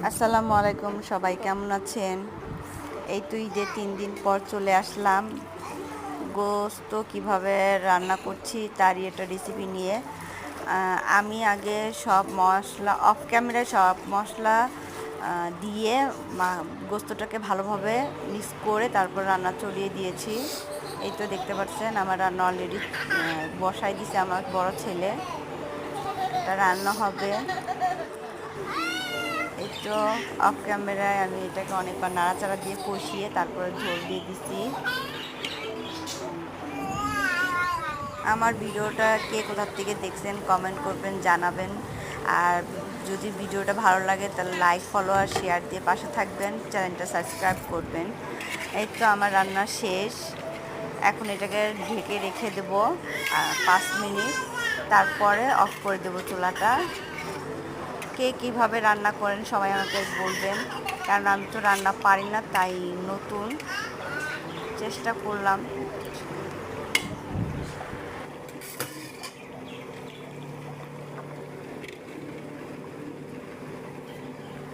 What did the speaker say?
আসসালামু আলাইকুম, সবাই কেমন আছেন? এই তো ঈদের ৩ দিন পর চলে আসলাম। গোশত কিভাবে রান্না করছি তারই একটা রেসিপি নিয়ে। আমি আগে সব মশলা অফ ক্যামেরায় সব মশলা দিয়ে গোশতটাকে ভালোভাবে মিক্স করে তারপর রান্না চড়িয়ে দিয়েছি। এই তো দেখতে পাচ্ছেন আমার রান্না অলরেডি বসাই দিছে আমার বড় ছেলে। এটা রান্না হবে। এই তো অফ ক্যামেরায় আমি এটাকে অনেকবার নাড়াচাড়া দিয়ে কষিয়ে তারপরে ঝোল দিয়ে দিছি। আমার ভিডিওটা কে কোথার থেকে দেখছেন কমেন্ট করবেন, জানাবেন। আর যদি ভিডিওটা ভালো লাগে তাহলে লাইক, ফলো আর শেয়ার দিয়ে পাশে থাকবেন, চ্যানেলটা সাবস্ক্রাইব করবেন। এই তো আমার রান্না শেষ। এখন এটাকে ঢেকে রেখে দেব 5 মিনিট, তারপরে অফ করে দেব চুলাটা। কে কীভাবে রান্না করেন সবাই আমাকে বলবেন, কারণ আমি তো রান্না পারি না, তাই নতুন চেষ্টা করলাম।